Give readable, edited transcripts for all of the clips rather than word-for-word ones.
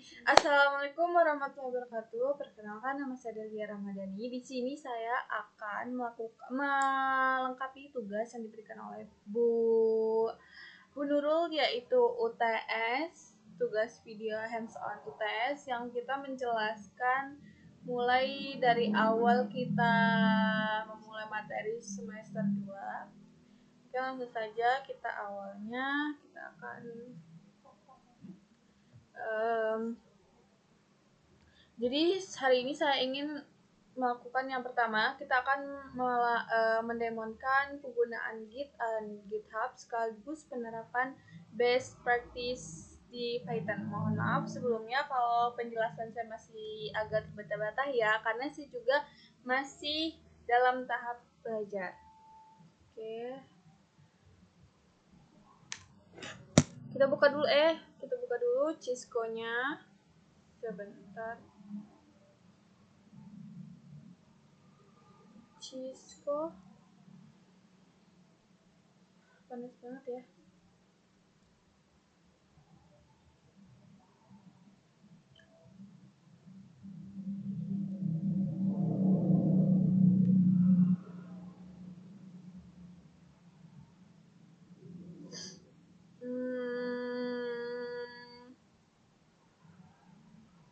Assalamualaikum warahmatullahi wabarakatuh. Perkenalkan, nama saya Delia Ramadhani. Di sini saya akan melengkapi tugas yang diberikan oleh Bu Nurul, yaitu UTS, tugas video hands-on UTS, yang kita menjelaskan mulai dari awal kita memulai materi semester 2. Oke, langsung saja kita awalnya kita akan jadi hari ini saya ingin melakukan yang pertama, kita akan mendemonkan penggunaan Git dan GitHub sekaligus penerapan best practice di Python. Mohon maaf sebelumnya kalau penjelasan saya masih agak terbata-bata ya, karena saya juga masih dalam tahap belajar. Oke. Kita buka dulu Cisco-nya. Sebentar. Cisco panas banget ya.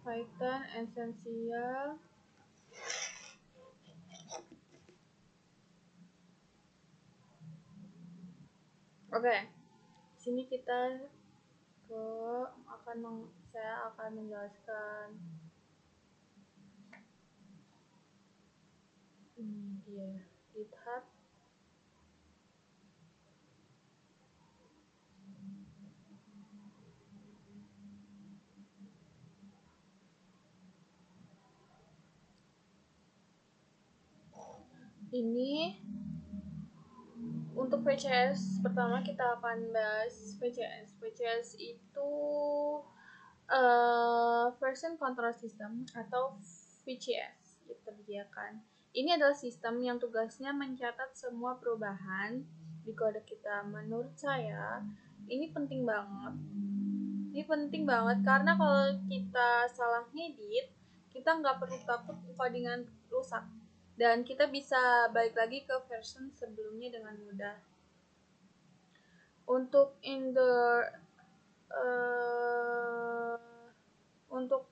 Python Essential. Oke. Sini kita saya akan menjelaskan ini dia GitHub. Ini untuk VCS pertama kita akan bahas VCS. VCS itu Version Control System atau VCS disediakan. Ini adalah sistem yang tugasnya mencatat semua perubahan di kode kita. Menurut saya ini penting banget. Ini penting banget karena kalau kita salah ngedit, kita nggak perlu takut codingan rusak. Dan kita bisa balik lagi ke version sebelumnya dengan mudah. Untuk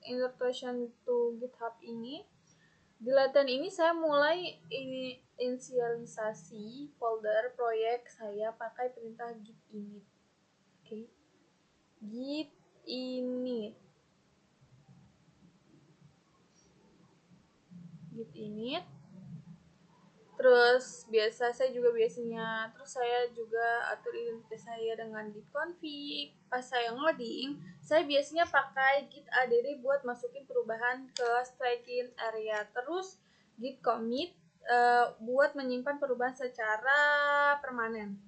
introduction to GitHub ini, di latihan ini saya mulai inisialisasi folder proyek saya pakai perintah git init. Oke. Git init. Terus saya juga atur identitas saya dengan git config. Pas saya ngoding, saya biasanya pakai git add buat masukin perubahan ke staging area. Terus git commit buat menyimpan perubahan secara permanen.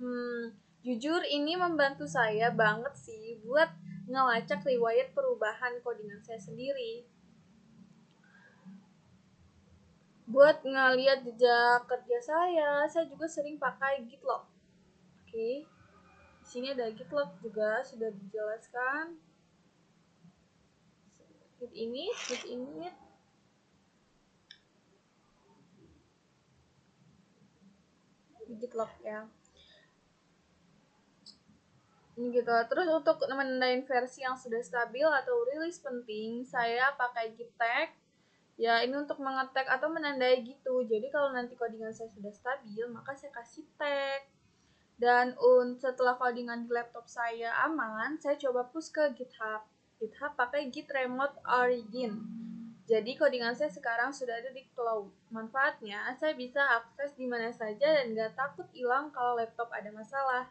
Jujur ini membantu saya banget sih buat ngelacak riwayat perubahan codingan saya sendiri. Buat ngeliat jejak kerja saya juga sering pakai git log. Oke. Di sini ada git log juga sudah dijelaskan. Git init. Git log ya. Ini gitu. Terus untuk menandain versi yang sudah stabil atau rilis penting, saya pakai git tag. Ya, ini untuk mengetek atau menandai gitu. Jadi kalau nanti codingan saya sudah stabil, maka saya kasih tag. Dan setelah codingan di laptop saya aman, saya coba push ke GitHub. GitHub pakai git remote origin. Jadi codingan saya sekarang sudah ada di cloud. Manfaatnya, saya bisa akses di mana saja dan gak takut hilang kalau laptop ada masalah.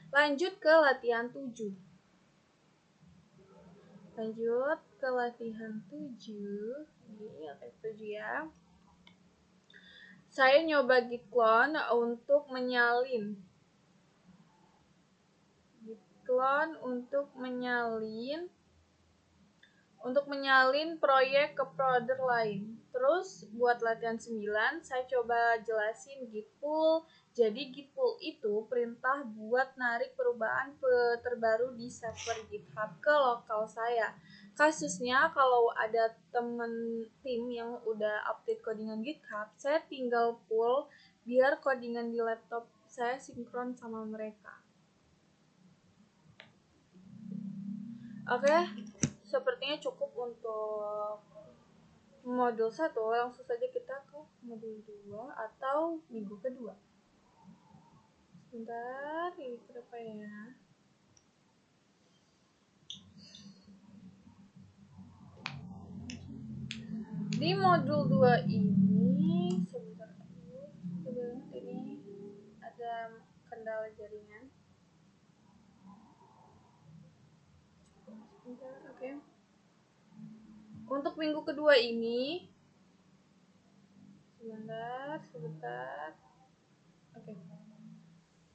Lanjut ke latihan 7. Ini latihan 7 ya. Saya nyoba git clone untuk menyalin proyek ke folder lain. Terus buat latihan 9 saya coba jelasin git pull, Jadi git pull itu perintah buat narik perubahan terbaru di server GitHub ke lokal saya. Kasusnya kalau ada temen tim yang udah update codingan GitHub, saya tinggal pull biar codingan di laptop saya sinkron sama mereka. Oke, sepertinya cukup untuk modul 1. Langsung saja kita ke modul 2 atau minggu kedua. Sebentar, ini berapa ya? Di modul 2 ini, sebentar ini ada kendala jaringan. Sebentar, oke. Untuk minggu kedua ini, sebentar. Oke.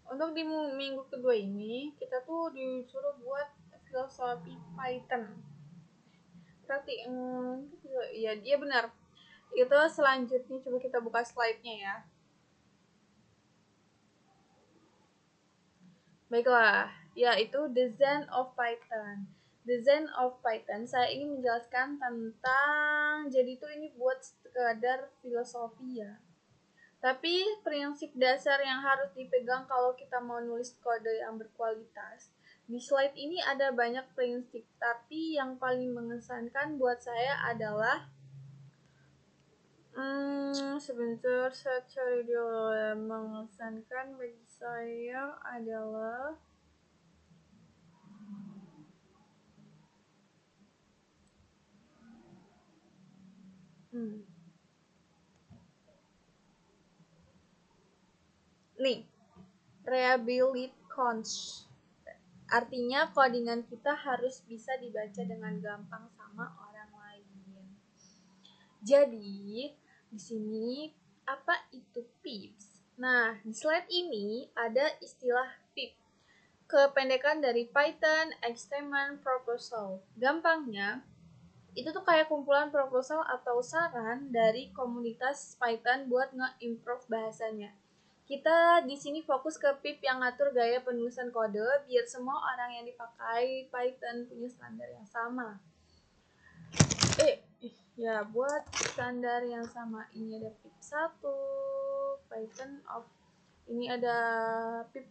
Untuk di minggu kedua ini, kita tuh disuruh buat filosofi Python. Berarti, ya dia benar. Itu selanjutnya, coba kita buka slide-nya ya. Baiklah, yaitu The Zen of Python. The Zen of Python, saya ingin menjelaskan tentang, jadi itu ini buat sekadar filosofi ya. Tapi prinsip dasar yang harus dipegang kalau kita mau nulis kode yang berkualitas. Di slide ini ada banyak prinsip, tapi yang paling mengesankan buat saya adalah sebentar saya cari dulu. Mengesankan bagi saya adalah nih, reability cons. Artinya codingan kita harus bisa dibaca dengan gampang sama orang lain. Jadi, di sini apa itu pips? Nah, di slide ini ada istilah pip. Kependekan dari Python Experiment Proposal. Gampangnya, itu tuh kayak kumpulan proposal atau saran dari komunitas Python buat nge-improve bahasanya. Kita di sini fokus ke pip yang ngatur gaya penulisan kode biar semua orang yang dipakai Python punya standar yang sama. Ya, buat standar yang sama ini ada pip 1, Python of ini ada pip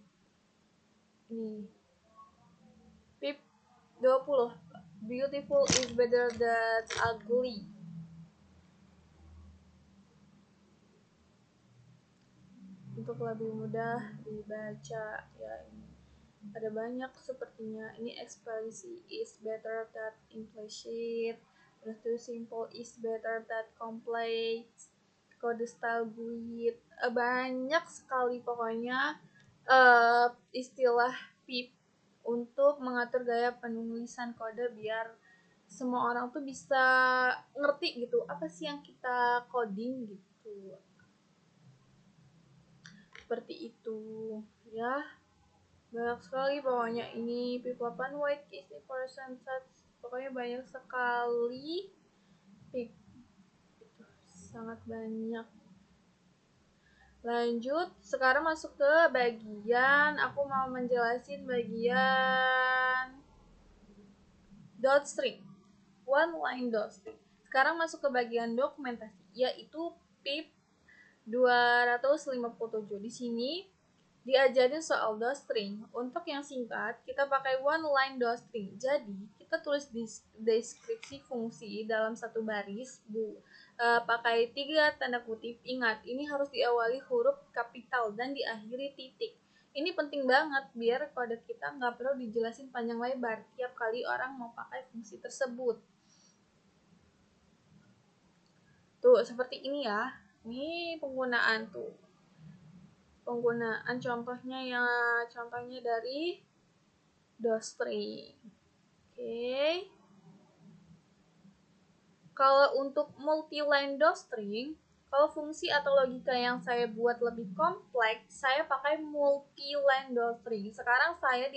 ini pip 20. Beautiful is better than ugly. Untuk lebih mudah dibaca ya, ini ada banyak sepertinya. Ini ekspresi is better than implicit, terus too simple is better than complex, code style GUID, banyak sekali pokoknya istilah pip untuk mengatur gaya penulisan kode biar semua orang tuh bisa ngerti gitu apa sih yang kita coding gitu. Seperti itu ya, banyak sekali pokoknya. Ini pip 8 white is the percentage, pokoknya banyak sekali pip, sangat banyak. Lanjut, sekarang masuk ke bagian, aku mau menjelasin bagian dot string, one line dot string. Sekarang masuk ke bagian dokumentasi, yaitu pip 257. Di sini diajarin soal dot string. Untuk yang singkat, kita pakai one line dot string. Jadi, kita tulis deskripsi fungsi dalam satu baris, pakai 3 tanda kutip. Ingat, ini harus diawali huruf kapital dan diakhiri titik. Ini penting banget biar kode kita nggak perlu dijelasin panjang lebar tiap kali orang mau pakai fungsi tersebut. Tuh, seperti ini ya. Ini penggunaan contohnya ya, contohnya dari dotstring. Oke. Kalau untuk multi-line dotstring, kalau fungsi atau logika yang saya buat lebih kompleks, saya pakai multi-line dotstring. Sekarang saya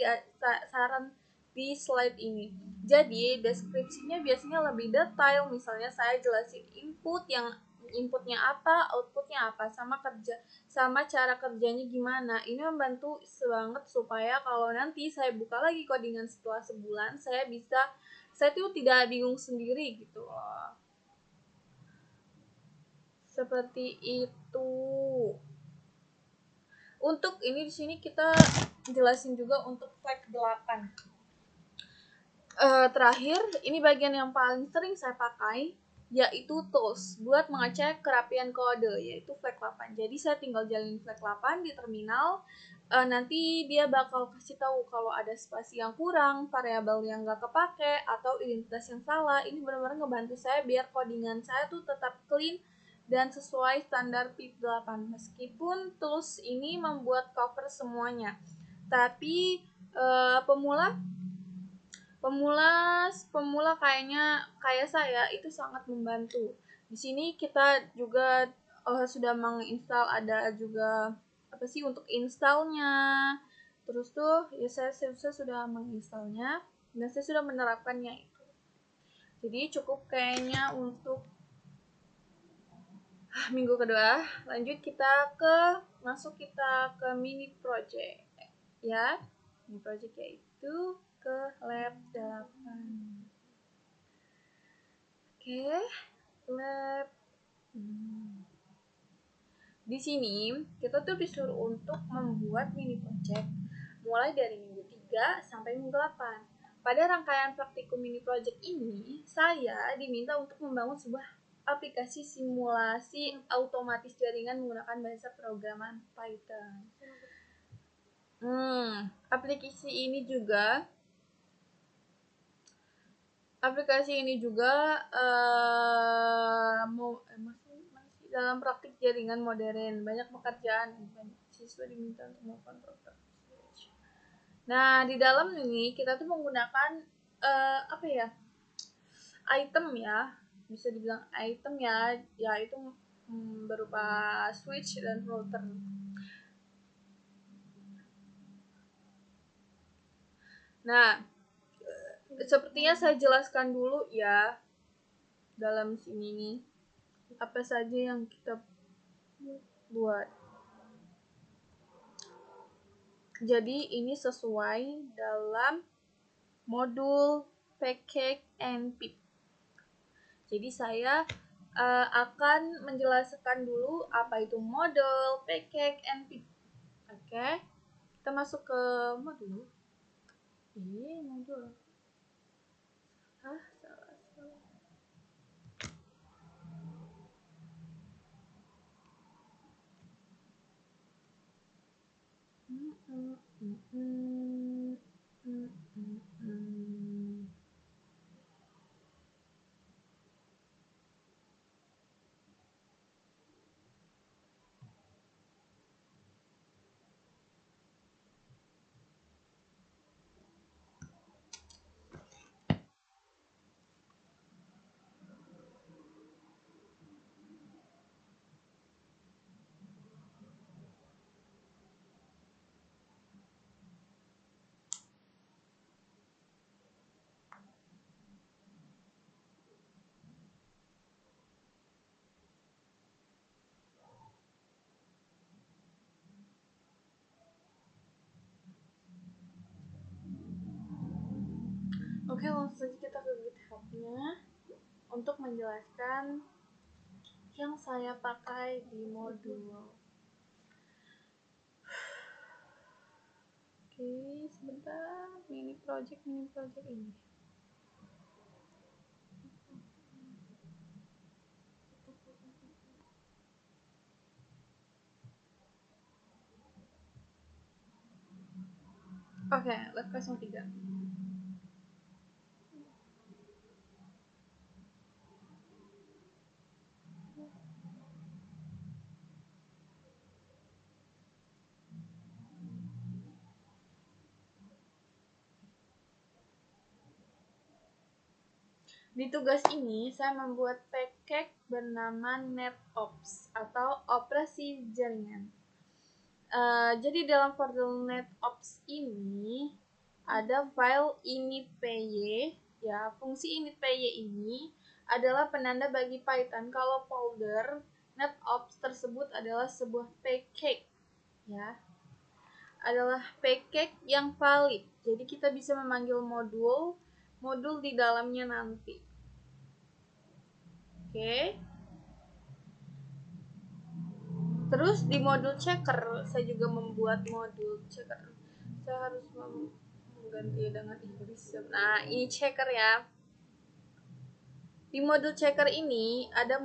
saran di slide ini. Jadi, deskripsinya biasanya lebih detail. Misalnya saya jelasin input yang inputnya apa, outputnya apa, sama cara kerjanya gimana. Ini membantu banget supaya kalau nanti saya buka lagi codingan setelah sebulan, saya tuh tidak bingung sendiri gitu loh. Seperti itu. Untuk ini di sini kita jelasin juga untuk flag 8. Terakhir, ini bagian yang paling sering saya pakai, yaitu tools buat mengecek kerapian kode, yaitu flag 8. Jadi saya tinggal jalin flag 8 di terminal, nanti dia bakal kasih tahu kalau ada spasi yang kurang, variabel yang nggak kepake, atau identitas yang salah. Ini benar-benar ngebantu saya biar codingan saya tuh tetap clean dan sesuai standar PIP 8. Meskipun tools ini membuat cover semuanya, tapi pemula kayak saya itu sangat membantu. Di sini kita juga sudah menginstal, ada juga apa sih untuk installnya. Terus tuh ya saya sudah menginstalnya dan saya sudah menerapkannya itu. Jadi cukup kayaknya untuk minggu kedua. Lanjut masuk kita ke mini project ya. Mini project yaitu ke lab 8. Oke, lab. Di sini kita tuh disuruh untuk membuat mini project mulai dari minggu 3 sampai minggu 8. Pada rangkaian praktikum mini project ini, saya diminta untuk membangun sebuah aplikasi simulasi otomatis jaringan menggunakan bahasa programan Python. Aplikasi ini juga masih dalam praktik jaringan modern. Banyak pekerjaan, banyak siswa diminta untuk melakukan program switch. Nah, di dalam ini kita tuh menggunakan item ya, bisa dibilang item ya, yaitu berupa switch dan router. Nah, sepertinya saya jelaskan dulu ya dalam sini nih apa saja yang kita buat. Jadi ini sesuai dalam modul package and pip. Jadi saya akan menjelaskan dulu apa itu modul, package, and pip. Oke, kita masuk ke modul. Modul. Salah. Oke, langsung saja kita ke GitHub-nya untuk menjelaskan yang saya pakai di modul. Oke, sebentar. Mini project ini. Oke, lab 03. Di tugas ini, saya membuat package bernama NetOps atau operasi jaringan. Jadi dalam folder NetOps ini ada file initpy, ya. Fungsi initpy ini adalah penanda bagi Python kalau folder NetOps tersebut adalah sebuah package, ya, adalah package yang valid. Jadi kita bisa memanggil modul di dalamnya nanti. Oke. Terus di modul checker saya juga membuat modul checker. Saya harus mengganti dengan Inggris. Nah, ini checker ya. Di modul checker ini ada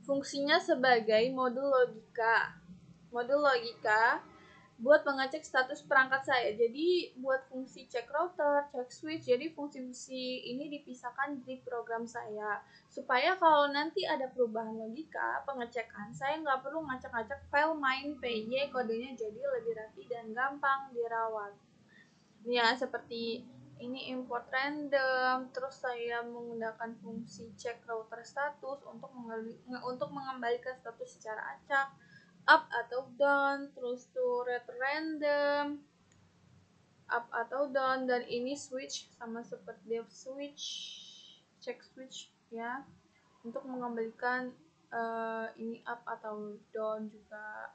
fungsinya sebagai modul logika. Modul logika buat mengecek status perangkat saya. Jadi buat fungsi cek router, cek switch, jadi fungsi-fungsi ini dipisahkan di program saya. Supaya kalau nanti ada perubahan logika, pengecekan, saya nggak perlu ngacak-ngacak file main PY, kodenya jadi lebih rapi dan gampang dirawat. Ya, seperti ini import random, terus saya menggunakan fungsi cek router status untuk mengembalikan status secara acak, up atau down, terus to read random, up atau down, dan ini switch sama seperti dev switch, check switch ya, untuk mengembalikan ini up atau down juga.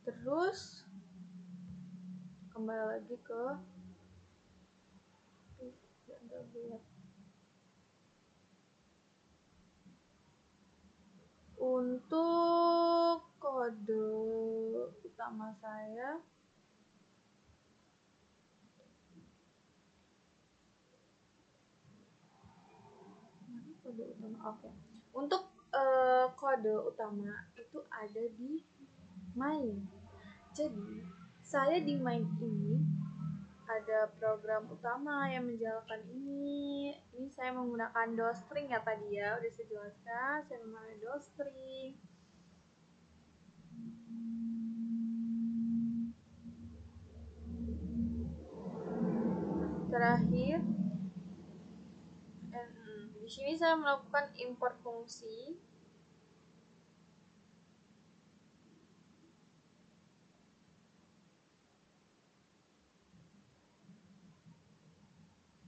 Terus kembali lagi ke untuk kode utama saya, oke. Untuk kode utama itu ada di main. Jadi saya di main ini ada program utama yang menjalankan ini. Ini saya menggunakan dostring ya tadi ya, udah saya jelaskan. Saya menggunakan dostring. Terakhir, di sini saya melakukan import fungsi.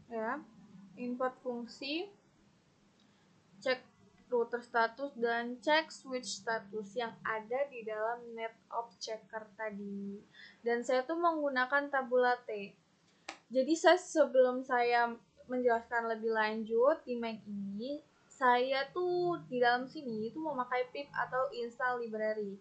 Ya, import fungsi, cek router status, dan cek switch status yang ada di dalam NetOps checker tadi. Dan saya tuh menggunakan tabulate. Jadi sebelum saya menjelaskan lebih lanjut di main ini, saya tuh di dalam sini itu memakai pip atau install library.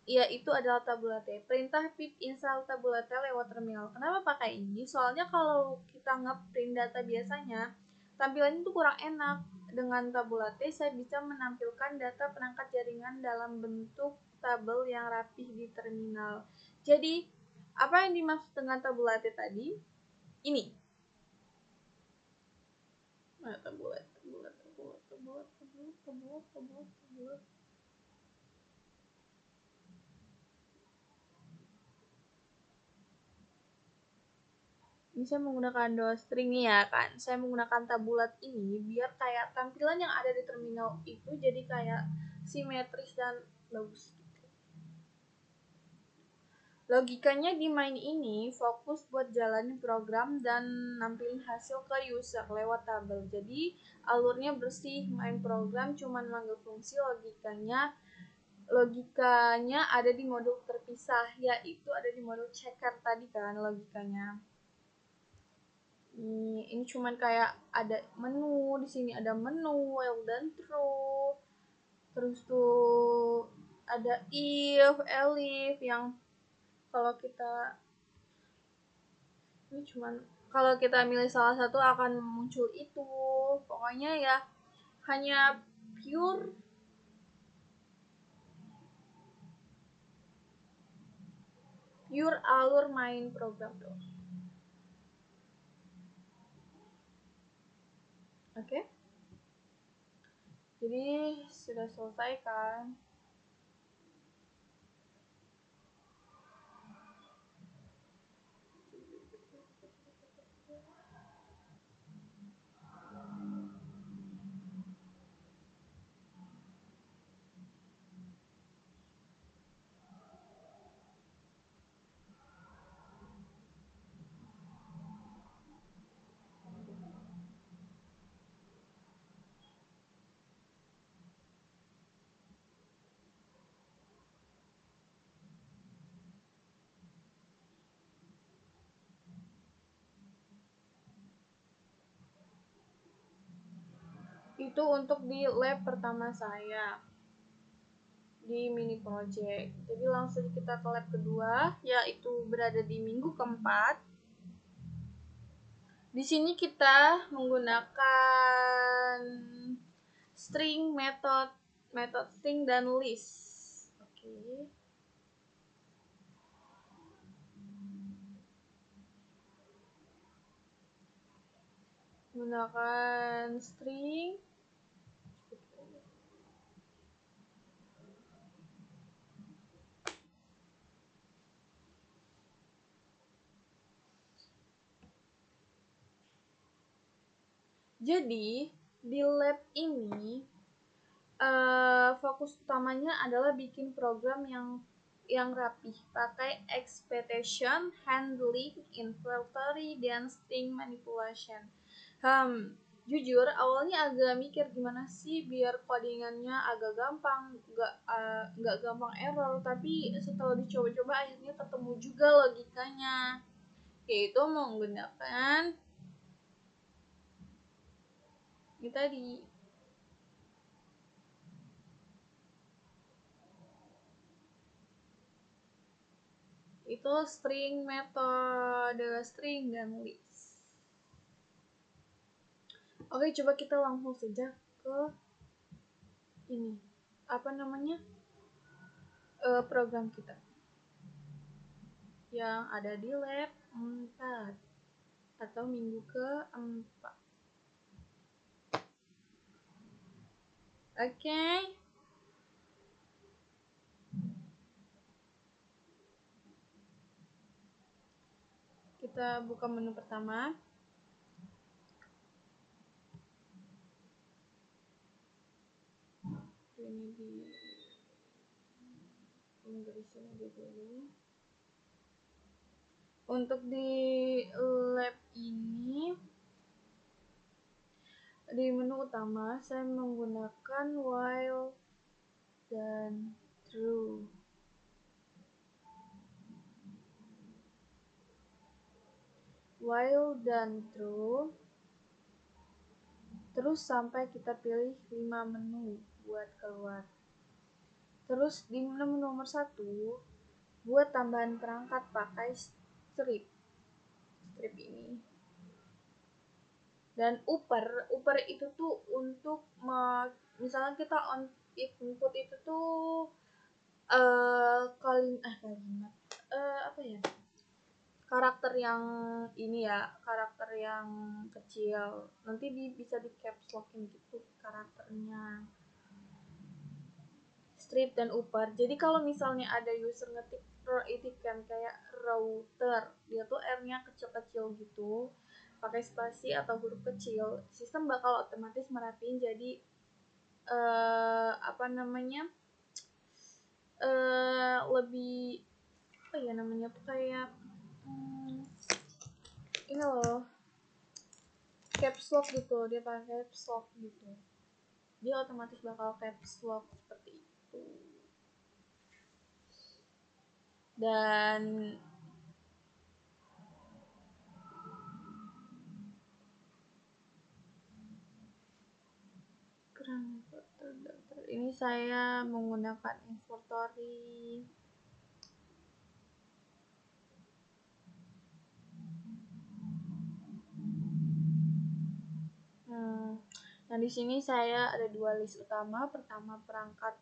Yaitu adalah tabulate. Perintah pip install tabulate lewat terminal. Kenapa pakai ini? Soalnya kalau kita ngeprint data biasanya, tampilannya itu kurang enak. Dengan tabulate saya bisa menampilkan data perangkat jaringan dalam bentuk tabel yang rapih di terminal. Jadi, apa yang dimaksud dengan tabulate tadi? Ini. Tabulate. Ini saya menggunakan dostring ya kan. Saya menggunakan tabulat ini biar kayak tampilan yang ada di terminal itu jadi kayak simetris dan bagus. Logikanya di main ini fokus buat jalanin program dan nampilin hasil ke user lewat tabel. Jadi alurnya bersih, main program cuman manggil fungsi, logikanya ada di modul terpisah, yaitu ada di modul checker tadi kan logikanya. Ini cuman kayak ada menu, di sini ada menu while dan true, terus tuh ada if, elif yang kalau kita ini cuman kalau kita milih salah satu akan muncul itu. Pokoknya ya hanya pure alur main program doang. Oke. Jadi sudah selesai kan? Itu untuk di lab pertama saya di mini project. Jadi langsung kita ke lab kedua, yaitu berada di minggu keempat. Di sini kita menggunakan string metode string dan list. Oke. Menggunakan string jadi di lab ini fokus utamanya adalah bikin program yang rapih, pakai expectation handling, inventory, dan string manipulation. Jujur awalnya agak mikir gimana sih biar codingannya agak gampang, nggak gampang error, tapi setelah dicoba-coba akhirnya ketemu juga logikanya, yaitu menggunakan ini tadi. Itu string metode string dan list. Oke, coba kita langsung saja ke ini. Apa namanya? Program kita yang ada di lab 4 atau minggu ke-4. Oke. Kita buka menu pertama. Ini di Inggrisnya dulu. Untuk di lab ini di menu utama saya menggunakan while dan true. While dan true. Terus sampai kita pilih 5 menu buat keluar. Terus di menu nomor 1 buat tambahan perangkat pakai strip ini. Dan upper itu tuh untuk misalnya kita on input itu tuh kalimat apa ya, karakter yang ini ya, karakter yang kecil, nanti bisa di caps lockin gitu karakternya. Strip dan upper, jadi kalau misalnya ada user ngetik itu kan kayak router, dia tuh R-nya kecil-kecil gitu pakai spasi atau huruf kecil, sistem bakal otomatis merapiin jadi apa namanya, lebih apa ya namanya tuh kayak ini loh, caps lock gitu, dia pakai caps lock gitu, dia otomatis bakal caps lock seperti itu. Dan ini saya menggunakan inventory. Nah di sini saya ada 2 list utama. Pertama perangkat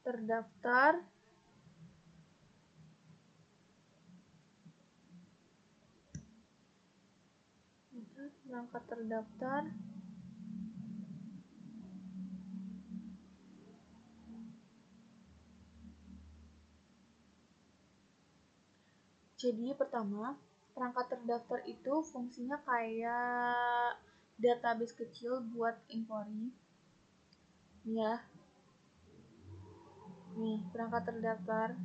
terdaftar. Perangkat terdaftar. Jadi pertama, perangkat terdaftar itu fungsinya kayak database kecil buat inventory. Ya. Nih, perangkat terdaftar.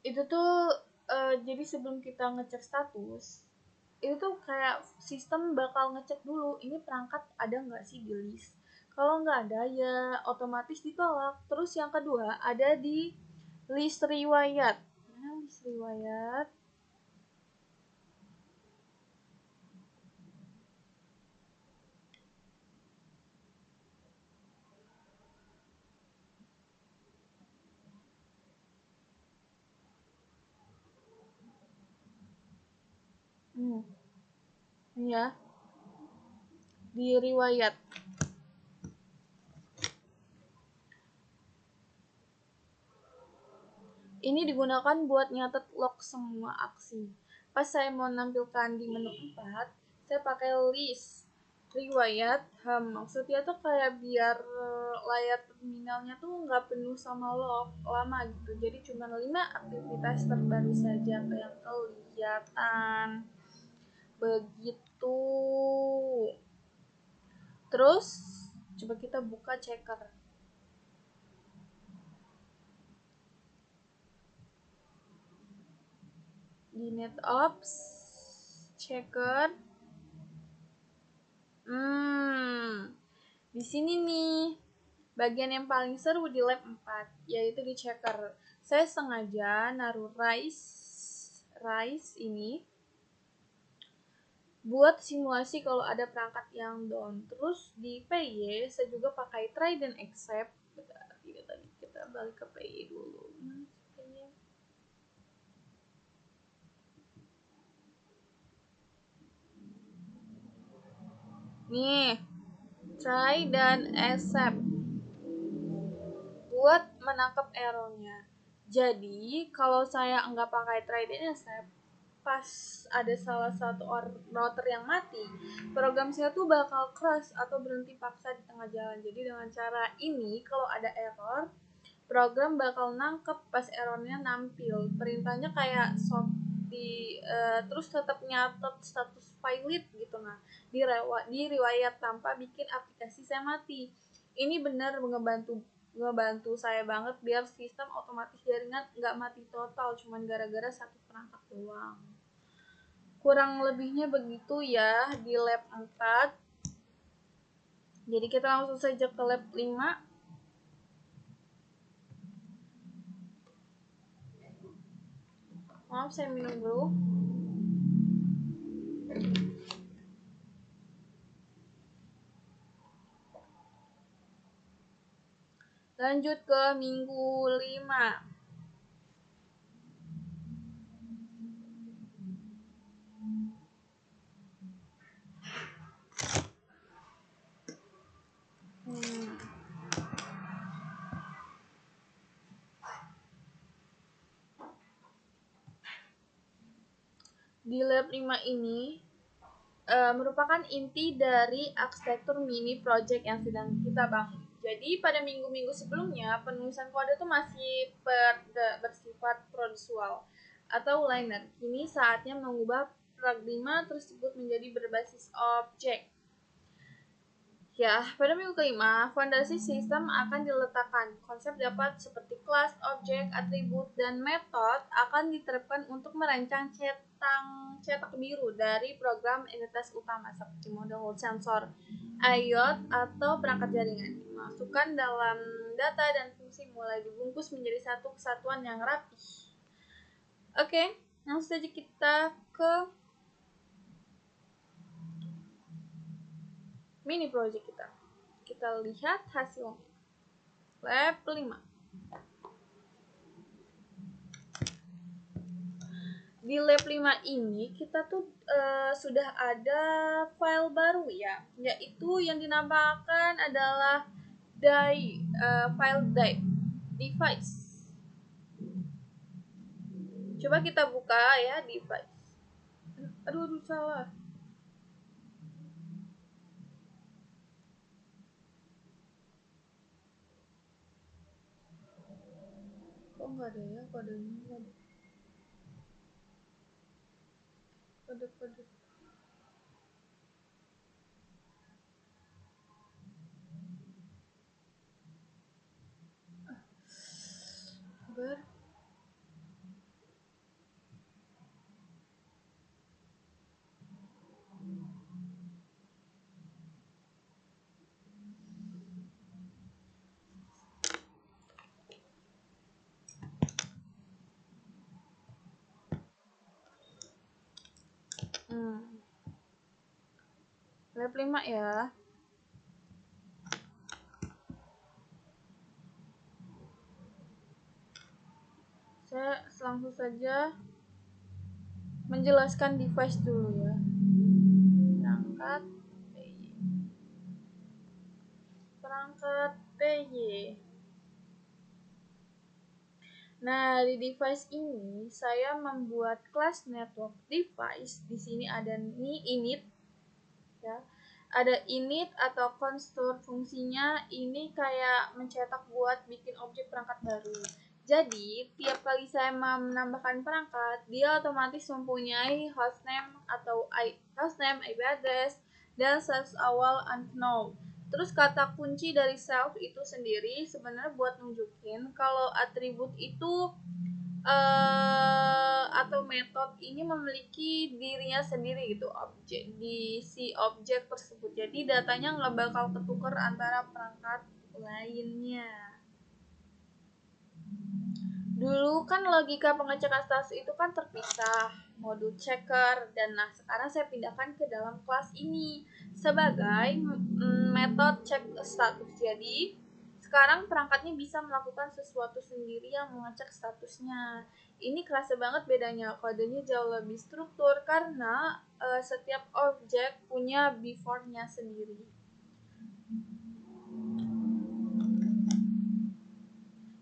Itu tuh jadi sebelum kita ngecek status, itu tuh kayak sistem bakal ngecek dulu ini perangkat ada nggak sih di list. Kalau nggak ada ya otomatis ditolak. Terus yang kedua ada di List riwayat. Mana list riwayat? Ya, di riwayat. Ini digunakan buat nyatet log semua aksi. Pas saya mau nampilkan di menu 4, saya pakai list riwayat. Maksudnya tuh kayak biar layar terminalnya tuh nggak penuh sama log lama gitu. Jadi cuma 5 aktivitas terbaru saja yang kelihatan. Begitu. Terus coba kita buka checker. Di NetOps checker. Di sini nih bagian yang paling seru di lab 4, yaitu di checker. Saya sengaja naruh rise ini buat simulasi kalau ada perangkat yang down. Terus di PY saya juga pakai try dan accept. Tadi kita balik ke PY dulu. Nih, try dan accept buat menangkap errornya. Jadi kalau saya nggak pakai try dan accept, pas ada salah satu router yang mati, program saya tuh bakal crash atau berhenti paksa di tengah jalan. Jadi dengan cara ini, kalau ada error, program bakal nangkep pas errornya nampil. Perintahnya kayak terus tetap nyatet status valid gitu. Nah, di riwayat tanpa bikin aplikasi saya mati. Ini benar ngebantu saya banget biar sistem otomatis jaringan nggak mati total cuman gara-gara satu perangkat doang. Kurang lebihnya begitu ya di lab 4. Jadi kita langsung saja ke lab 5. Maaf, saya minum dulu. Lanjut ke minggu 5. Di lab 5 ini merupakan inti dari arsitektur mini project yang sedang kita bangun. Jadi pada minggu-minggu sebelumnya penulisan kode itu masih bersifat procedural atau liner. Kini saatnya mengubah pragma tersebut menjadi berbasis objek. Ya, pada minggu kelima, fondasi sistem akan diletakkan. Konsep dapat seperti kelas, objek, atribut, dan metode akan diterapkan untuk merancang cetak biru dari program entitas utama seperti model sensor, IoT, atau perangkat jaringan. Dimasukkan dalam data dan fungsi mulai dibungkus menjadi satu kesatuan yang rapi. Oke, langsung saja kita ke mini project kita. Kita lihat hasilnya. Lab 5. Di lab 5 ini kita tuh sudah ada file baru ya, yaitu yang dinamakan adalah file device. Coba kita buka ya device. Aduh salah. Kok nggak ada ya kodenya? Kode. Sabar. Lab 5 ya. Saya langsung saja menjelaskan device dulu ya. Perangkat PY. Nah, di device ini saya membuat kelas network device. Di sini ada init ya. Ada init atau konstruk, fungsinya ini kayak mencetak buat bikin objek perangkat baru. Jadi, tiap kali saya menambahkan perangkat, dia otomatis mempunyai hostname atau hostname, IP address, dan self awal unknown. Terus kata kunci dari self itu sendiri sebenarnya buat nunjukin kalau atribut itu atau metode ini memiliki dirinya sendiri gitu, objek di si objek tersebut. Jadi datanya nggak bakal ketukar antara perangkat lainnya. Dulu kan logika pengecekan status itu kan terpisah, modul checker, dan nah sekarang saya pindahkan ke dalam kelas ini sebagai metode cek status. Jadi sekarang perangkatnya bisa melakukan sesuatu sendiri yang mengecek statusnya. Ini kerasa banget bedanya, kodenya jauh lebih struktur karena setiap objek punya before-nya sendiri.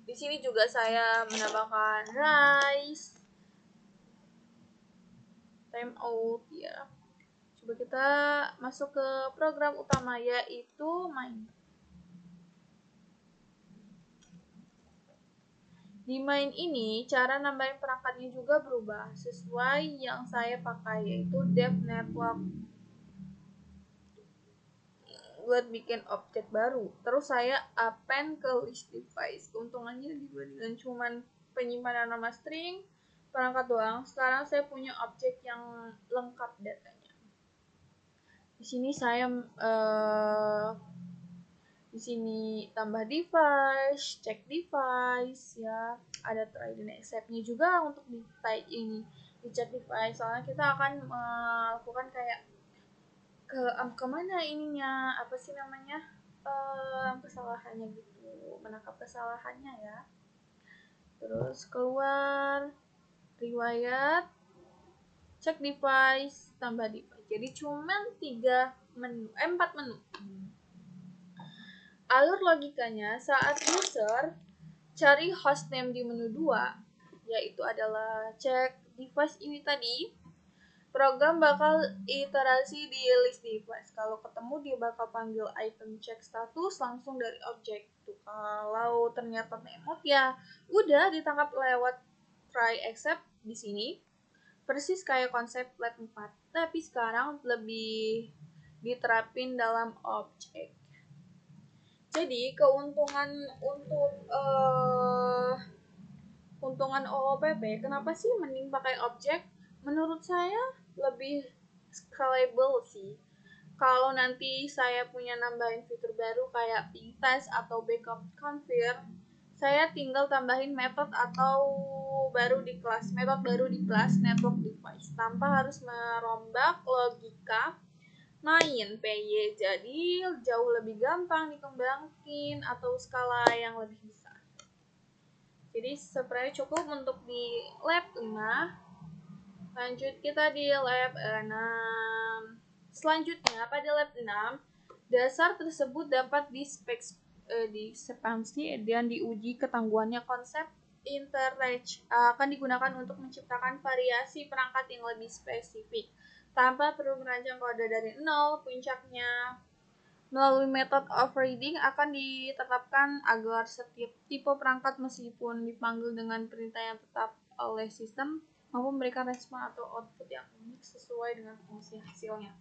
Di sini juga saya menambahkan rise, timeout ya. Coba kita masuk ke program utama yaitu main. Di main ini, cara nambahin perangkatnya juga berubah sesuai yang saya pakai, yaitu dev network buat bikin objek baru. Terus saya append ke list device. Keuntungannya dibandingkan cuman penyimpanan nama string, perangkat doang, sekarang saya punya objek yang lengkap datanya. Di sini saya di sini tambah device, cek device ya, ada try dan accept-nya juga untuk di type ini, di cek device. Soalnya kita akan melakukan kayak kemana ininya, apa sih namanya, kesalahannya gitu, menangkap kesalahannya ya. Terus keluar riwayat, cek device, tambah device. Jadi cuman 4 menu. Alur logikanya saat user cari hostname di menu 2, yaitu adalah cek device ini tadi, program bakal iterasi di list device. Kalau ketemu dia bakal panggil item cek status langsung dari objek. Tuh, kalau ternyata nemot ya udah ditangkap lewat try accept di sini. Persis kayak konsep lab 4, tapi sekarang lebih diterapin dalam objek. Jadi keuntungan untuk keuntungan OOPP, kenapa sih mending pakai objek? Menurut saya lebih scalable sih. Kalau nanti saya punya nambahin fitur baru kayak ping test atau backup confirm, saya tinggal tambahin metode atau metode baru di kelas network device tanpa harus merombak logika main PY. Jadi jauh lebih gampang dikembangin atau skala yang lebih besar. Jadi sebenarnya cukup untuk di lab 5. Lanjut kita di lab 6. Selanjutnya pada lab 6, dasar tersebut dapat diekspansi dan diuji ketangguhannya. Konsep interrange akan digunakan untuk menciptakan variasi perangkat yang lebih spesifik tanpa perlu merancang kode dari nol. Puncaknya melalui metode overriding akan ditetapkan agar setiap tipe perangkat meskipun dipanggil dengan perintah yang tetap oleh sistem mampu memberikan respon atau output yang unik sesuai dengan fungsi hasilnya.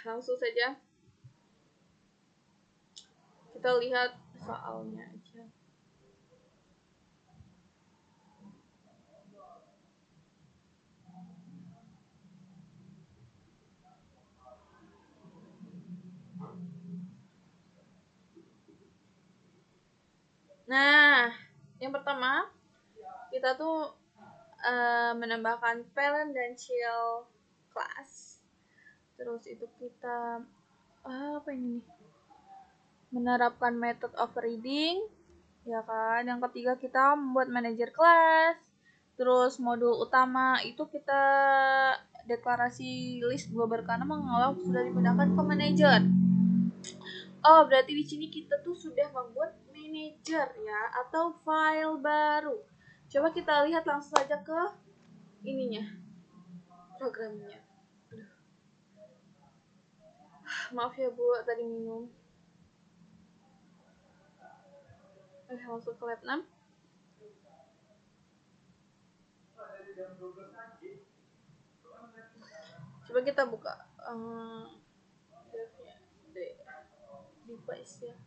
Langsung saja kita lihat soalnya aja. Nah, yang pertama kita tuh menambahkan parent dan child class. Terus itu kita apa ini nih? Menerapkan method of reading, ya kan. Yang ketiga kita membuat manager kelas. Terus modul utama itu kita deklarasi list 2 berkarena mengolah sudah dipindahkan ke manajer. Oh, berarti di sini kita tuh sudah membuat manager ya atau file baru. Coba kita lihat langsung saja ke ininya, programnya. Maaf ya Bu, tadi minum. Langsung ke lab 6. Coba kita buka device ya.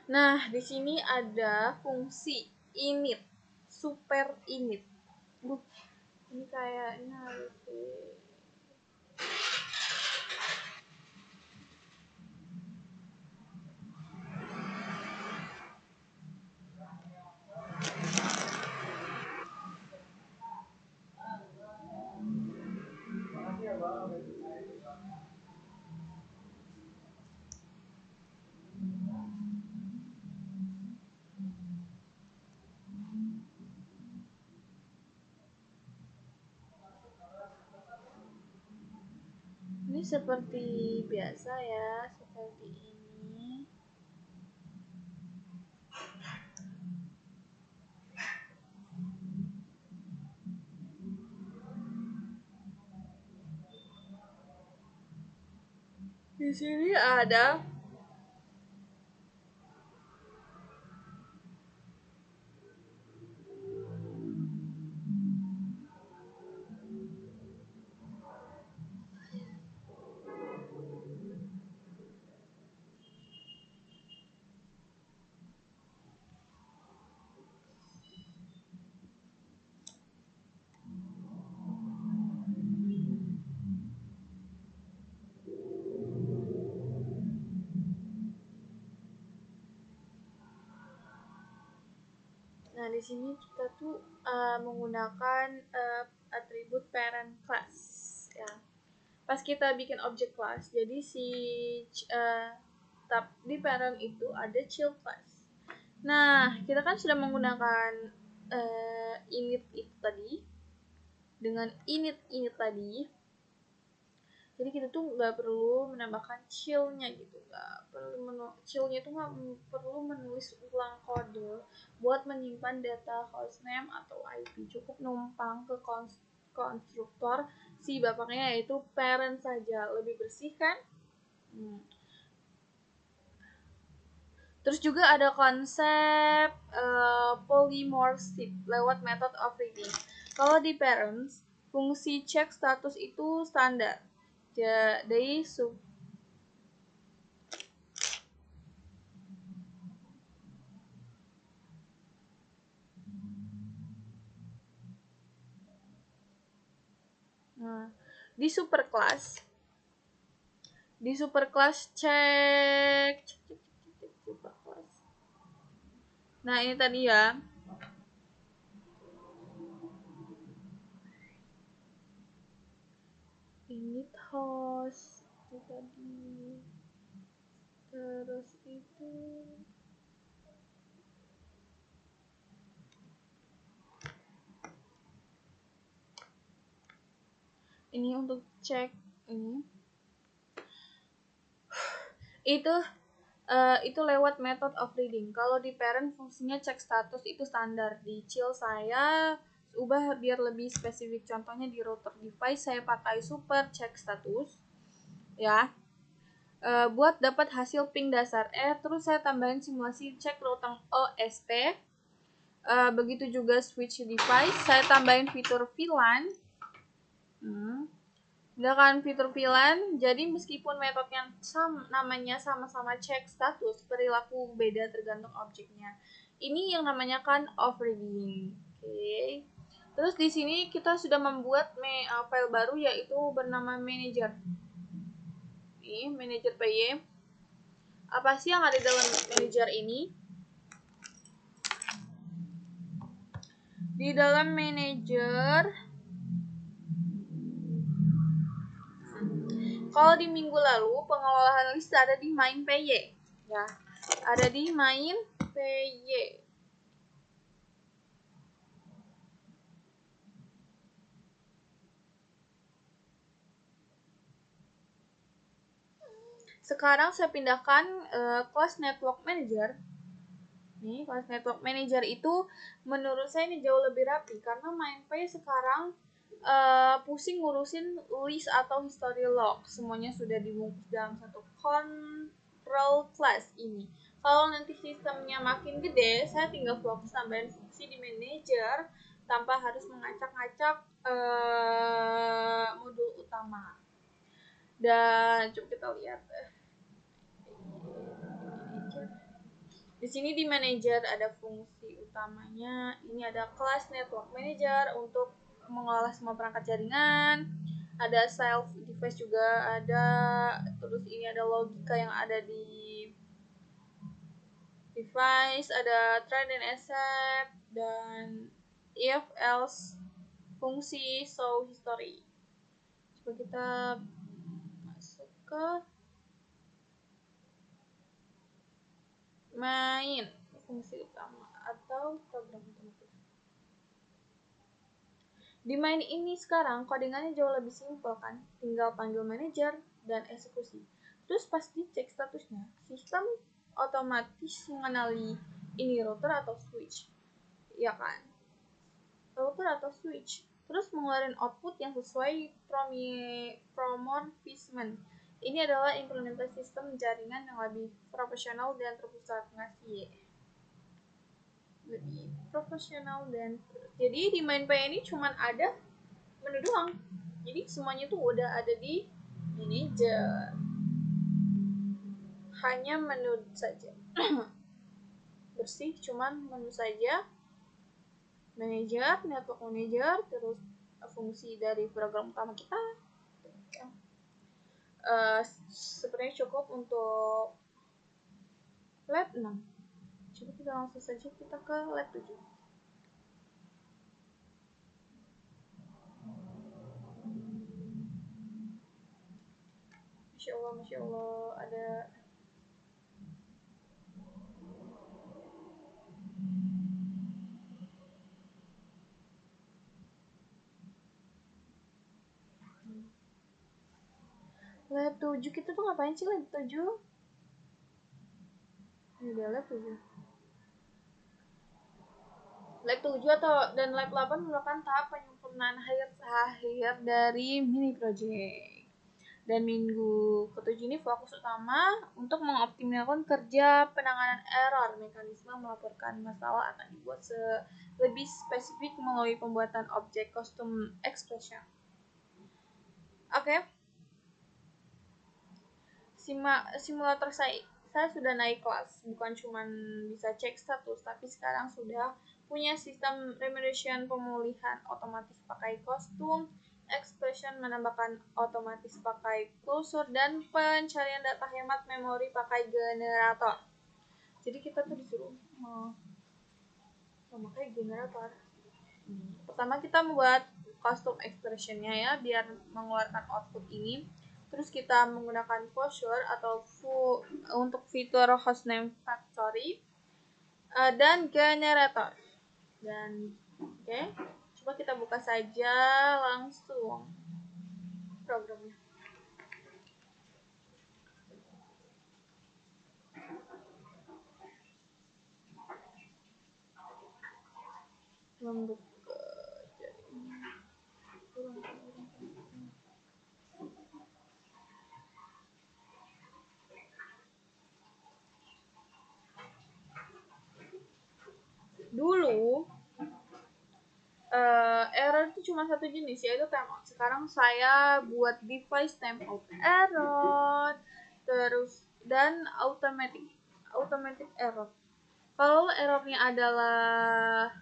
Nah, di sini ada fungsi init, super init. Ini kayaknya harus ini seperti biasa ya, seperti ini. Di sini ada Nah, di sini kita tuh menggunakan atribut parent class ya. Pas kita bikin objek class, jadi si tab di parent itu ada child class. Nah, kita kan sudah menggunakan init itu tadi dengan init tadi. Jadi kita tuh nggak perlu menambahkan child-nya gitu, nggak perlu child-nya itu nggak perlu menulis ulang kode buat menyimpan data hostname atau IP. Cukup numpang ke konstruktor si bapaknya yaitu parent saja, lebih bersih kan? Terus juga ada konsep polymorphic lewat method of reading. Kalau di parents, fungsi cek status itu standar. Jadi di superclass cek superclass. Nah, ini tadi ya. Init host itu tadi. Terus itu ini untuk cek ini. Itu lewat method of reading. Kalau di parent fungsinya cek status itu standar. Di child saya ubah biar lebih spesifik. Contohnya di router device saya pakai super cek status ya. Buat dapat hasil ping dasar terus saya tambahin simulasi cek router OST. Begitu juga switch device saya tambahin fitur VLAN. Dengan fitur VLAN, jadi meskipun metodenya namanya sama-sama cek status, perilaku beda tergantung objeknya. Ini yang namanya kan overreading. Oke. Terus di sini kita sudah membuat file baru yaitu bernama manager. nih manajer PY. Apa sih yang ada dalam manajer ini? Di dalam manajer, kalau di minggu lalu pengelolaan list ada di main PY, ya, ada di main PY. Sekarang saya pindahkan kelas network manager. Nih, kelas network manager itu menurut saya ini jauh lebih rapi karena main PY sekarang pusing ngurusin list atau history log. Semuanya sudah dibungkus dalam satu control class ini. Kalau nanti sistemnya makin gede, saya tinggal fokus tambahin fungsi di manager tanpa harus mengacak-ngacak modul utama. Dan coba kita lihat. Di sini di manager ada fungsi utamanya. Ini ada kelas network manager untuk mengelola semua perangkat jaringan. Ada self device juga ada. Terus ini ada logika yang ada di device, ada try dan accept, dan if else fungsi show history. Coba kita masuk ke main fungsi utama atau program utama. Di main ini sekarang codingannya jauh lebih simpel kan, tinggal panggil manager dan eksekusi. Terus pas dicek statusnya, sistem otomatis mengenali ini router atau switch, ya kan? Router atau switch. Terus mengeluarkan output yang sesuai promorphisment. Ini adalah implementasi sistem jaringan yang lebih profesional dan terpusat ngasih. Lebih profesional dan jadi di main PY ini cuman ada menu doang. Jadi semuanya tuh udah ada di manager. Hanya menu saja. Bersih cuman menu saja. Manager, network manager, terus fungsi dari program utama kita. Sebenarnya cukup untuk lab 6. Coba kita langsung saja kita ke lab 7. Masya Allah, ada lab 7. Kita tuh ngapain sih lab 7? Ini udah lab 7. Lab 7 dan lab 8 merupakan tahap penyempurnaan akhir dari mini project. Dan minggu ke-7 ini fokus utama untuk mengoptimalkan kerja penanganan error. Mekanisme melaporkan masalah akan dibuat lebih spesifik melalui pembuatan objek custom expression. Oke. Simulator saya sudah naik kelas, bukan cuma bisa cek status, tapi sekarang sudah punya sistem remediation pemulihan otomatis pakai kostum, expression menambahkan otomatis pakai closure, dan pencarian data hemat memori pakai generator. Jadi kita tuh disuruh memakai generator. Pertama kita membuat custom expressionnya ya, biar mengeluarkan output ini. Terus kita menggunakan closure atau untuk fitur hostname factory dan generator. Dan oke, coba kita buka saja langsung programnya. Membuka dulu error itu cuma satu jenis, yaitu timeout. Sekarang saya buat device timeout error, terus dan automatic error. Kalau errornya adalah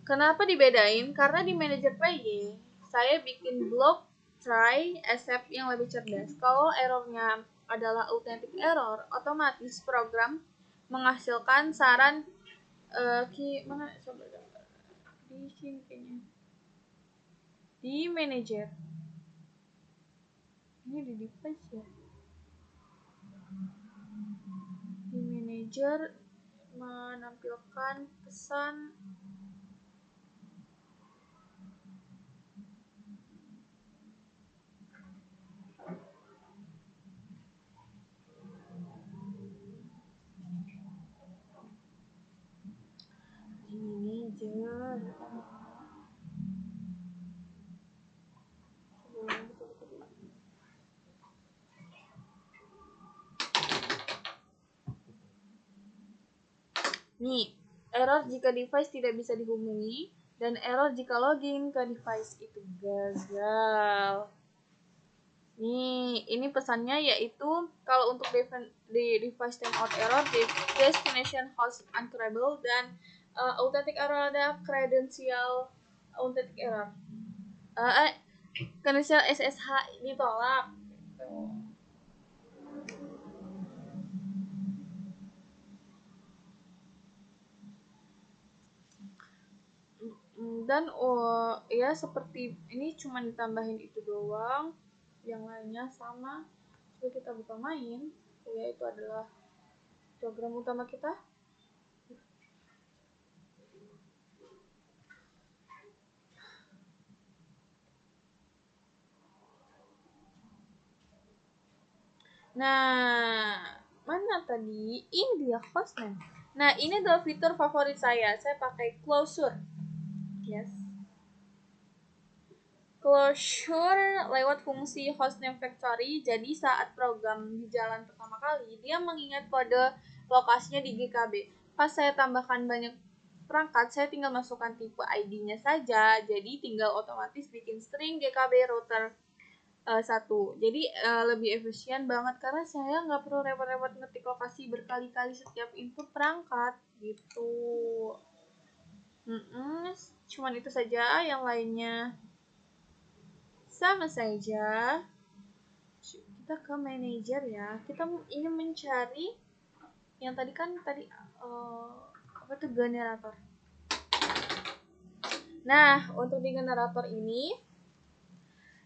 kenapa dibedain? Karena di manajer PY saya bikin blok try accept yang lebih cerdas. Kalau errornya adalah authentic error, otomatis program menghasilkan saran mana coba di sini kayaknya di manager ini di device ya, di manager menampilkan pesan di manager. Nih, error jika device tidak bisa dihubungi dan error jika login ke device itu gagal. Nih, ini pesannya yaitu kalau untuk di device timeout error, destination host uncreable, dan authentic error ada credential authentic error. Credential SSH ditolak. Dan ya seperti ini cuma ditambahin itu doang, yang lainnya sama. Coba kita buka main, ya itu adalah program utama kita. Nah, mana tadi? Ini dia hostname. Nah, ini adalah fitur favorit saya. Saya pakai Closure. Yes. Closure lewat fungsi hostname factory. Jadi saat program di jalan pertama kali, dia mengingat kode lokasinya di GKB. Pas saya tambahkan banyak perangkat, saya tinggal masukkan tipe ID-nya saja. Jadi tinggal otomatis bikin string GKB router 1. Jadi lebih efisien banget karena saya nggak perlu repot-repot ngetik lokasi berkali-kali setiap input perangkat gitu. Cuman itu saja, yang lainnya sama saja. Kita ke manager ya. Kita ingin mencari yang tadi apa tuh, generator. Nah, untuk di generator ini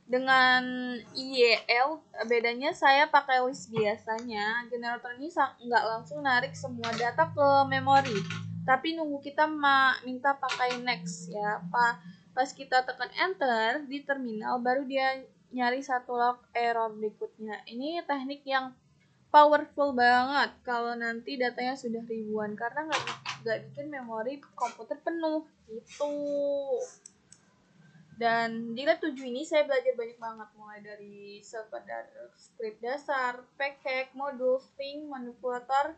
dengan IEL bedanya saya pakai list biasanya. Generator ini nggak langsung narik semua data ke memori, tapi nunggu kita minta pakai next ya. Pas kita tekan enter di terminal, baru dia nyari satu log error berikutnya. Ini teknik yang powerful banget kalau nanti datanya sudah ribuan, karena nggak bikin memori komputer penuh gitu. Dan di lab 7 ini saya belajar banyak banget, mulai dari sekedar script dasar, packhack, modul, string, manipulator,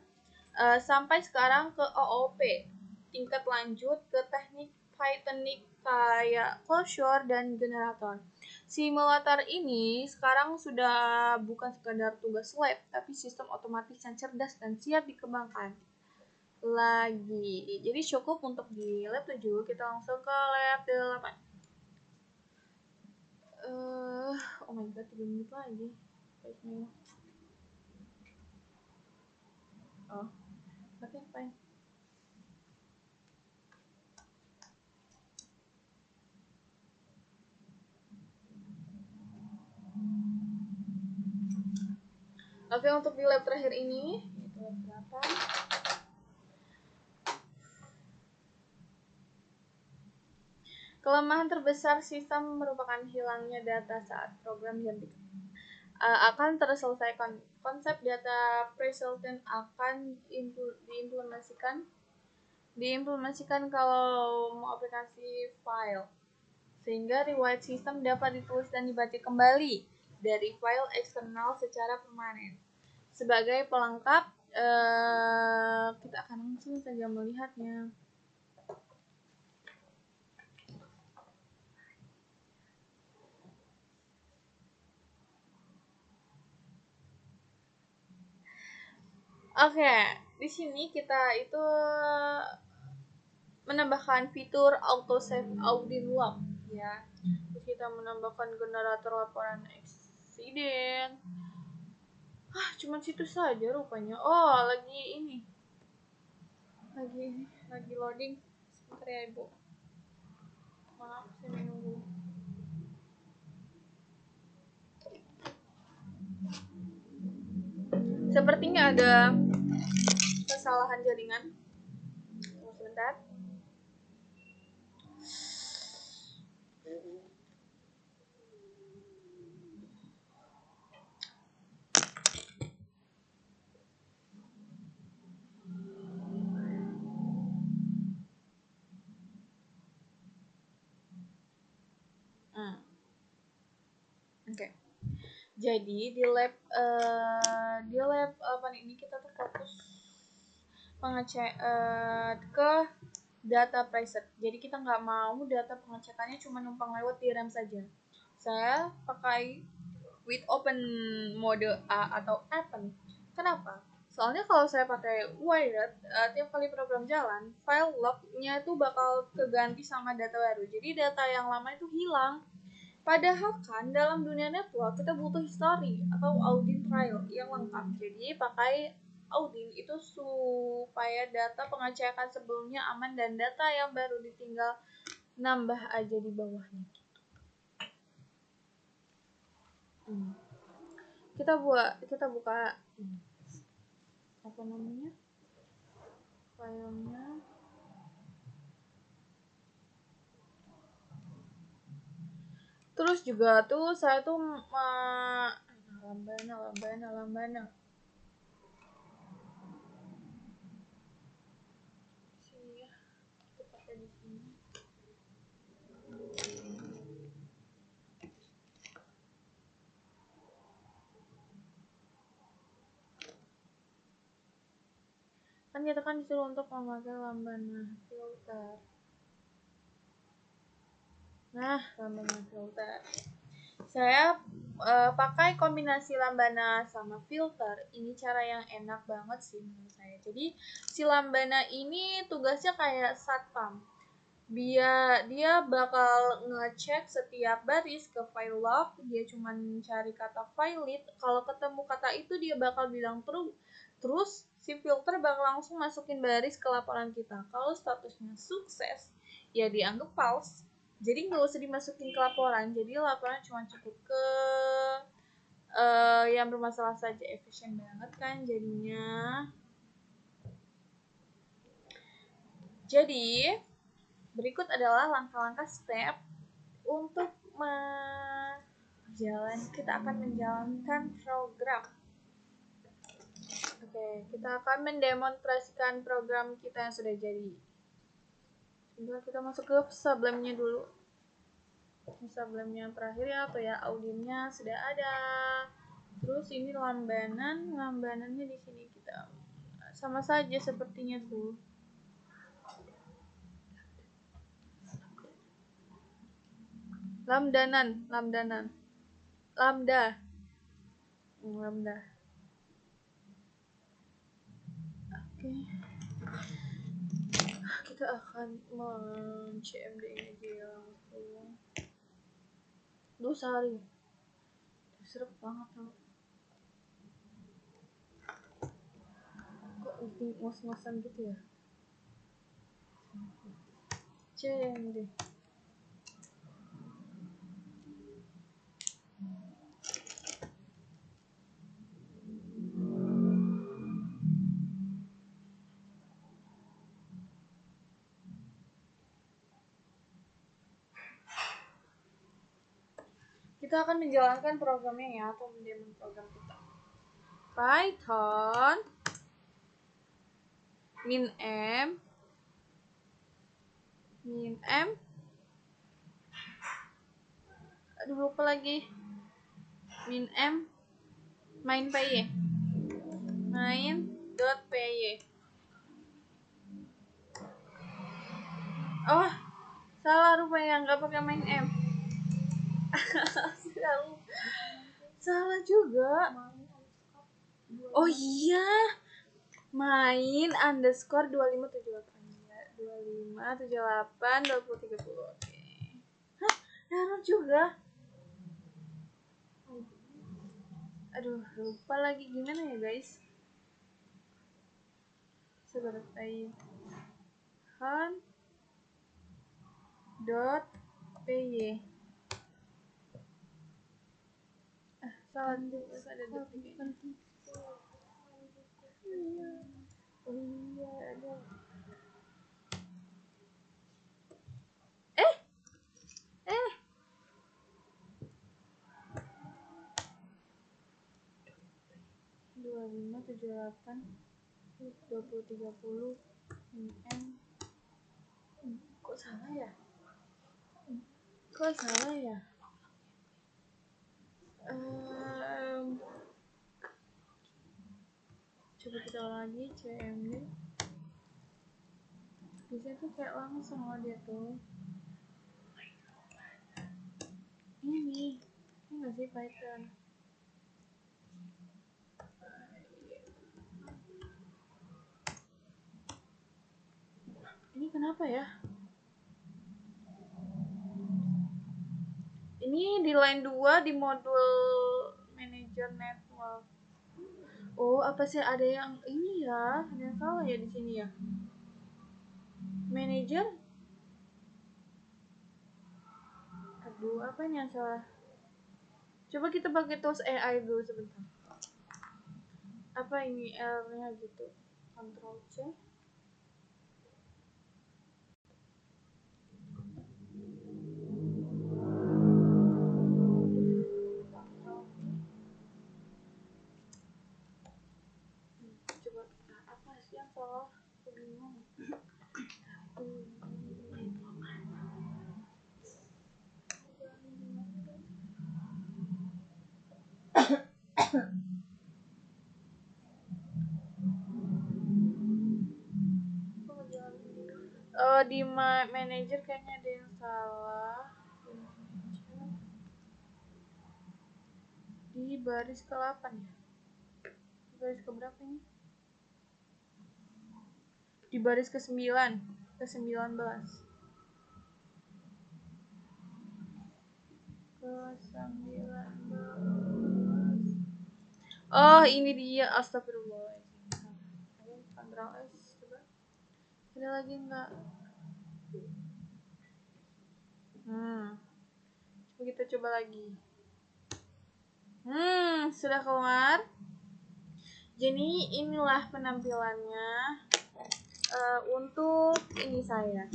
sampai sekarang ke OOP, tingkat lanjut ke teknik Pythonic kayak closure dan generator. Simulator ini sekarang sudah bukan sekadar tugas lab, tapi sistem otomatis yang cerdas dan siap dikembangkan lagi. Jadi cukup untuk di lab 7, kita langsung ke lab 8. Oh my god, 3 menit lagi. Oh, oke, fine. Oke, untuk di lab terakhir ini, itu lab berapa? Kelemahan terbesar sistem merupakan hilangnya data saat program dihentikan. Akan terselesaikan. Konsep data pre-salted akan diimplementasikan kalau mau aplikasi file, sehingga riwayat sistem dapat ditulis dan dibaca kembali dari file eksternal secara permanen. Sebagai pelengkap, kita akan langsung saja melihatnya. Oke, di sini kita itu menambahkan fitur auto save audio log ya. Di kita menambahkan generator laporan eksiden. Cuma situ saja rupanya. Oh, lagi loading. Sebentar ya, Ibu. Maaf, saya menunggu. Sepertinya ada kesalahan jaringan. Tunggu sebentar. Oke. Jadi di lab apa ini kita tuh fokus pengecek ke data preset. Jadi kita nggak mau data pengecekannya cuma numpang lewat di RAM saja. Saya pakai with open mode A atau open. Kenapa? Soalnya kalau saya pakai wired, tiap kali program jalan, file lognya itu bakal keganti sama data baru. Jadi data yang lama itu hilang. Padahal kan dalam dunia network kita butuh history atau audit file yang lengkap. Jadi pakai audit itu supaya data pengecekan sebelumnya aman dan data yang baru ditinggal nambah aja di bawahnya. Kita buka apa namanya? Filenya. Terus juga tuh saya tuh lambana. Sini ya. Kita pakai di sini. Kan kita kan disuruh untuk memakai lambana filter. Nah, lambana filter. Saya pakai kombinasi lambana sama filter. Ini cara yang enak banget sih menurut saya. Jadi si lambana ini tugasnya kayak satpam. Dia bakal ngecek setiap baris ke file log. Dia cuma cari kata valid. Kalau ketemu kata itu dia bakal bilang true. Terus si filter bakal langsung masukin baris ke laporan kita. Kalau statusnya sukses, ya dianggap false. Jadi nggak usah dimasukin ke laporan. Jadi laporan cuma cukup ke yang bermasalah saja. Efisien banget kan jadinya. Jadi berikut adalah langkah-langkah step untuk kita akan menjalankan program. Oke, kita akan mendemonstrasikan program kita yang sudah jadi. Sebentar, kita masuk ke Sublime-nya dulu. Sublime-nya yang terakhir ya, atau ya audionya sudah ada. Terus ini lambanannya di sini kita sama saja sepertinya tuh. Lambda. Oke. Kita akan men-CMD ini aja langsung. Sehari. Serem banget tau. Kok ngos-ngosan gitu ya? CMD. Kita akan menjalankan programnya ya, atau mendemo program kita. Python min m aduh lupa lagi, min m main.py oh salah rupanya, nggak pakai main m. Salah juga. Oh iya, main underscore 2578 2578 2030. Oke. Hah, error juga. Aduh, lupa lagi gimana ya guys. Seperti han.py. Salah ada detik ini. Oh iya, ada. Eh 2578 2030 mm. Kok salah ya? Coba kita ulang lagi cmd. Bisa tuh kayak langsung loh dia tuh. Ini nggak sih Python? Ini kenapa ya? Ini di line 2 di modul manager network. Oh, apa sih ada yang ini ya? Ada yang salah ya di sini ya? Manager? Aduh, apa ini yang salah? Coba kita pakai tools AI dulu sebentar. Apa ini R-nya gitu? Ctrl C. Coba apa sih yang salah? Aku bingung. Di manager kayaknya ada yang salah. Di baris ke-8 ya? Di baris ke-berapa ini? Di baris ke-9, ke-19. Oh, ini dia. Astagfirullahaladzim. Ctrl S, coba. Ada lagi enggak? Coba kita coba lagi. Sudah keluar. Jadi inilah penampilannya untuk ini saya.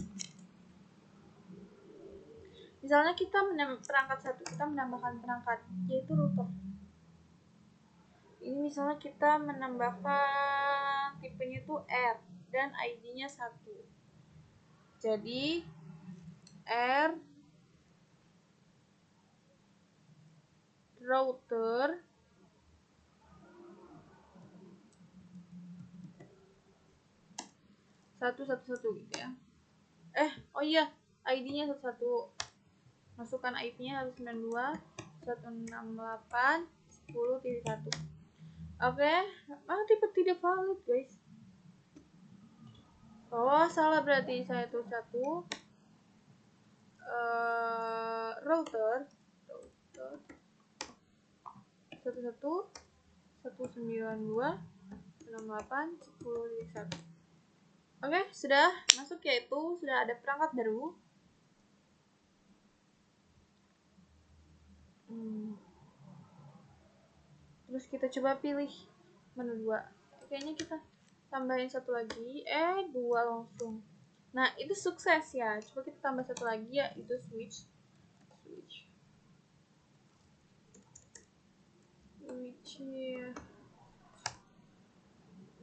Misalnya kita perangkat satu, kita menambahkan perangkat yaitu router. Ini misalnya kita menambahkan tipenya itu R dan ID-nya 1. Jadi R router satu gitu ya. Oh iya, ID-nya 11. Masukkan IP-nya harus 92.168.10.1. Oke, tipe tidak valid guys. Oh, salah berarti saya tuh router 11.192.68.10.1. Oke, sudah masuk yaitu sudah ada perangkat baru. Terus kita coba pilih menu 2. Kayaknya kita tambahin satu lagi, 2 langsung. Nah, itu sukses ya. Coba kita tambah satu lagi ya, itu switch.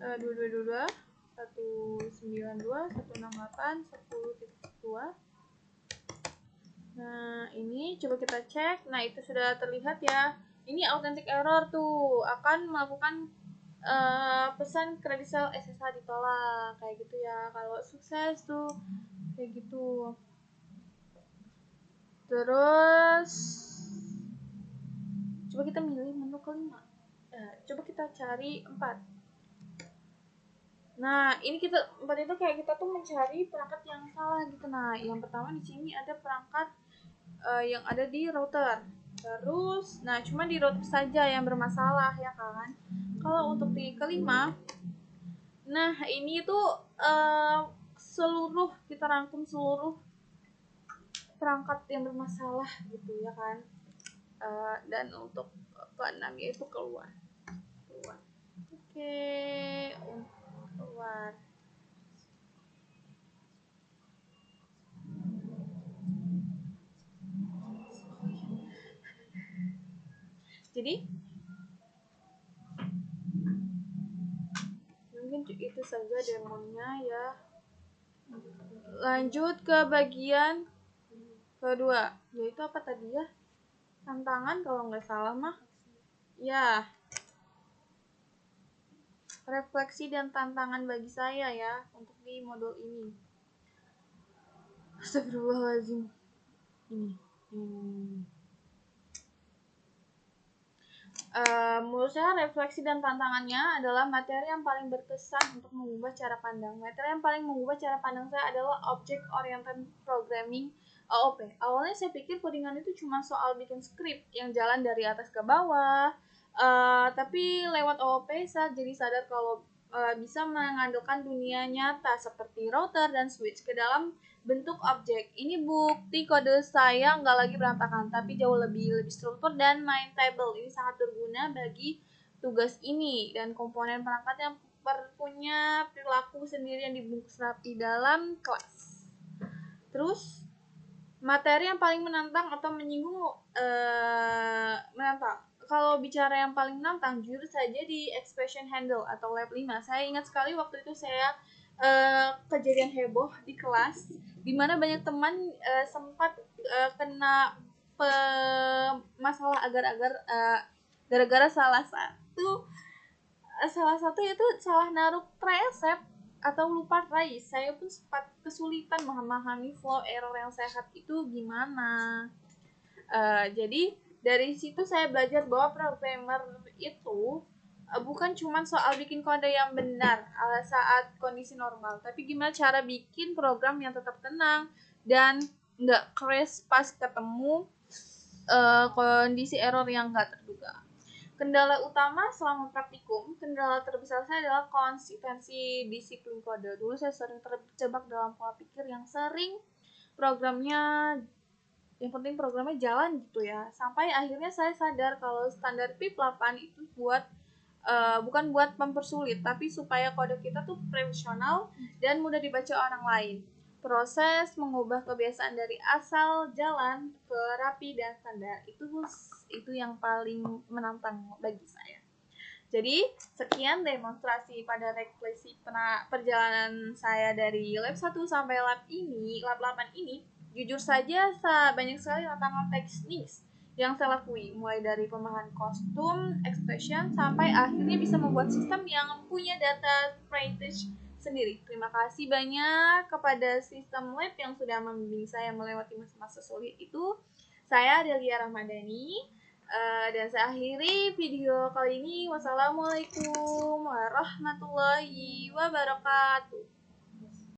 2222 192 168 10.2. Nah, ini coba kita cek. Nah, itu sudah terlihat ya. Ini authentic error tuh, akan melakukan pesan kredit sel SSH ditolak kayak gitu ya. Kalau sukses tuh kayak gitu. Terus coba kita milih menu ke-5. Coba kita cari 4. Nah, ini 4 itu kayak kita tuh mencari perangkat yang salah gitu. Nah, yang pertama di sini ada perangkat yang ada di router. Terus, nah cuma di router saja yang bermasalah ya kan. Kalau untuk di kelima, nah ini tuh seluruh kita rangkum seluruh perangkat yang bermasalah gitu ya kan. Dan untuk keenam yaitu keluar. Oke, keluar. Jadi mungkin itu saja demonya ya. Lanjut ke bagian kedua, yaitu apa tadi ya? Tantangan kalau nggak salah mah. Ya, refleksi dan tantangan bagi saya ya untuk di modul ini. Astagfirullahaladzim. Ini. Menurut saya refleksi dan tantangannya adalah materi yang paling berkesan untuk mengubah cara pandang. Materi yang paling mengubah cara pandang saya adalah Object Oriented Programming OOP. Awalnya saya pikir codingan itu cuma soal bikin script yang jalan dari atas ke bawah. Tapi lewat OOP saya jadi sadar kalau bisa mengandalkan dunia nyata seperti router dan switch ke dalam bentuk objek. Ini bukti kode saya nggak lagi berantakan, tapi jauh lebih struktur dan maintainable. Ini sangat berguna bagi tugas ini dan komponen perangkat yang punya perilaku sendiri yang dibungkus rapi dalam kelas. Terus materi yang paling menantang atau menyinggung menantang. Kalau bicara yang paling menantang, jujur saja di expression handle atau lab 5. Saya ingat sekali waktu itu saya kejadian heboh di kelas di mana banyak teman sempat kena masalah agar-agar gara-gara salah satu itu salah naruh resep atau lupa try. Saya pun sempat kesulitan memahami flow error yang sehat itu gimana. Jadi dari situ saya belajar bahwa programmer itu bukan cuma soal bikin kode yang benar saat kondisi normal, tapi gimana cara bikin program yang tetap tenang dan nggak crash pas ketemu kondisi error yang nggak terduga. Kendala utama selama praktikum, kendala terbesar saya adalah konsistensi disiplin kode. Dulu saya sering terjebak dalam pola pikir yang sering programnya yang penting programnya jalan gitu ya. Sampai akhirnya saya sadar kalau standar PIP 8 itu bukan buat mempersulit, tapi supaya kode kita tuh profesional dan mudah dibaca orang lain. Proses mengubah kebiasaan dari asal jalan ke rapi dan standar itu yang paling menantang bagi saya. Jadi, sekian demonstrasi pada refleksi perjalanan saya dari lab 1 sampai lab 8 ini. Jujur saja, banyak sekali tantangan teknis yang saya lakui, mulai dari pemahaman kostum, expression, sampai akhirnya bisa membuat sistem yang punya data package sendiri. Terima kasih banyak kepada sistem lab yang sudah membimbing saya melewati masa-masa sulit itu. Saya Delia Rahmadani. Dan saya akhiri video kali ini. Wassalamualaikum warahmatullahi wabarakatuh.